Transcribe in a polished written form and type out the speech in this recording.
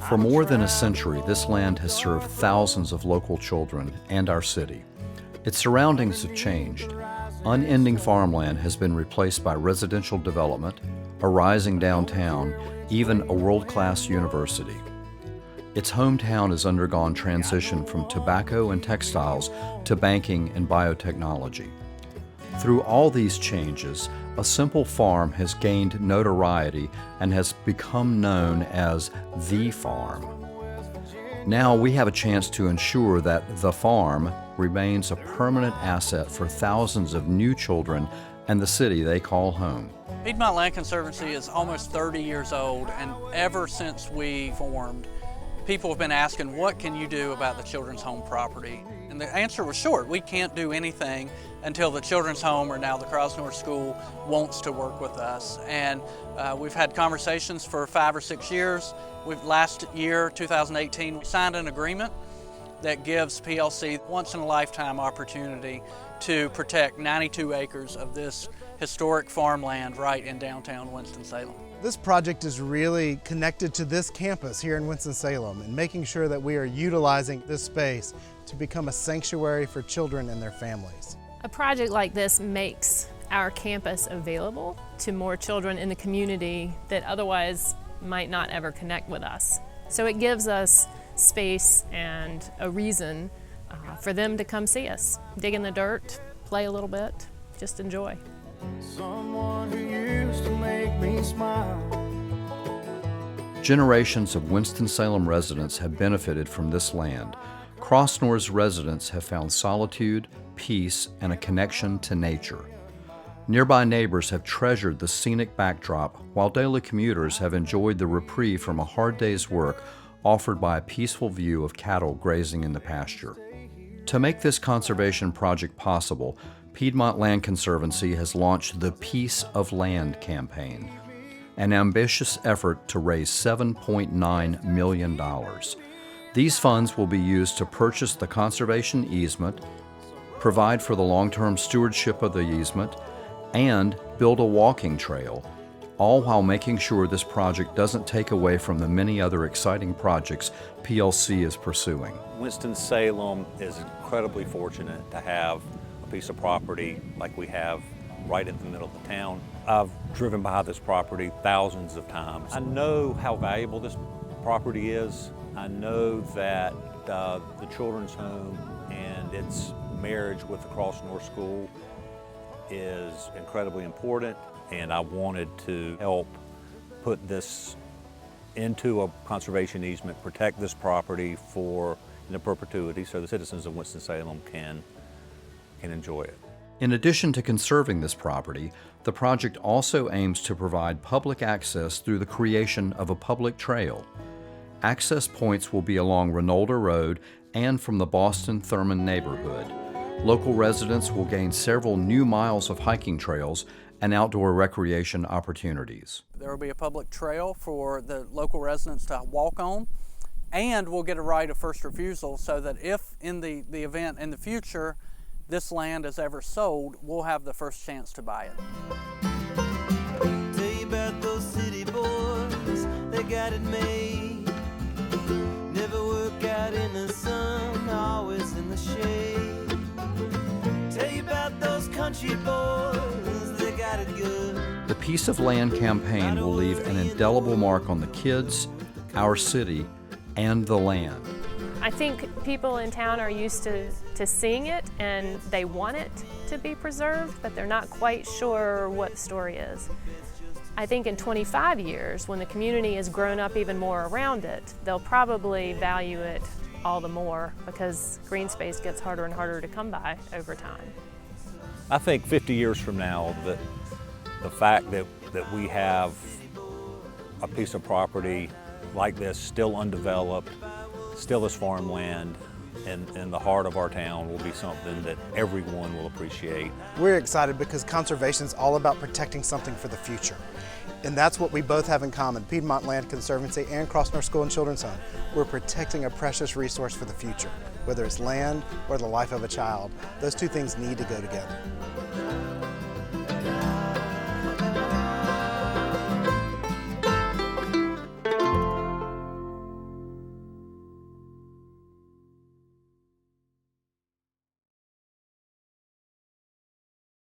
For more than a century, this land has served thousands of local children and our city. Its surroundings have changed. Unending farmland has been replaced by residential development, a rising downtown, even a world-class university. Its hometown has undergone transition from tobacco and textiles to banking and biotechnology. Through all these changes, a simple farm has gained notoriety and has become known as the farm. Now we have a chance to ensure that the farm remains a permanent asset for thousands of new children and the city they call home. Piedmont Land Conservancy is almost 30 years old, and ever since we formed, people have been asking, what can you do about the children's home property? And the answer was short. We can't do anything until the children's home, or now the Crossnore School, wants to work with us. And we've had conversations for 5 or 6 years. Last year, 2018, we signed an agreement that gives PLC once-in-a-lifetime opportunity to protect 92 acres of this historic farmland right in downtown Winston-Salem. This project is really connected to this campus here in Winston-Salem and making sure that we are utilizing this space to become a sanctuary for children and their families. A project like this makes our campus available to more children in the community that otherwise might not ever connect with us. So it gives us space and a reason for them to come see us, dig in the dirt, play a little bit, just enjoy. Someone who used to make me smile. Generations of Winston-Salem residents have benefited from this land. Crossnore's residents have found solitude, peace, and a connection to nature. Nearby neighbors have treasured the scenic backdrop, while daily commuters have enjoyed the reprieve from a hard day's work offered by a peaceful view of cattle grazing in the pasture. To make this conservation project possible, Piedmont Land Conservancy has launched the Piece of Land campaign, an ambitious effort to raise $7.9 million. These funds will be used to purchase the conservation easement, provide for the long-term stewardship of the easement, and build a walking trail, all while making sure this project doesn't take away from the many other exciting projects PLC is pursuing. Winston-Salem is incredibly fortunate to have a piece of property like we have right in the middle of the town. I've driven by this property thousands of times. I know how valuable this property is. I know that the children's home and its marriage with the Crossnore School is incredibly important, and I wanted to help put this into a conservation easement, protect this property in perpetuity so the citizens of Winston-Salem can enjoy it. In addition to conserving this property, the project also aims to provide public access through the creation of a public trail. Access points will be along Reynolda Road and from the Boston-Thurman neighborhood. Local residents will gain several new miles of hiking trails and outdoor recreation opportunities. There will be a public trail for the local residents to walk on, and we'll get a right of first refusal so that if in the event in the future this land is ever sold, we'll have the first chance to buy it. Tell you about those city boys, they got it made. Never work out in the sun, always in the shade. Tell you about those country boys, they got it good. The Piece of Land campaign will leave an indelible mark on the kids, our city, and the land. I think people in town are used to seeing it and they want it to be preserved, but they're not quite sure what the story is. I think in 25 years, when the community has grown up even more around it, they'll probably value it all the more because green space gets harder and harder to come by over time. I think 50 years from now, that the fact that we have a piece of property like this still undeveloped, still as farmland in the heart of our town will be something that everyone will appreciate. We're excited because conservation is all about protecting something for the future. And that's what we both have in common, Piedmont Land Conservancy and Crossnore School and Children's Home. We're protecting a precious resource for the future, whether it's land or the life of a child. Those two things need to go together.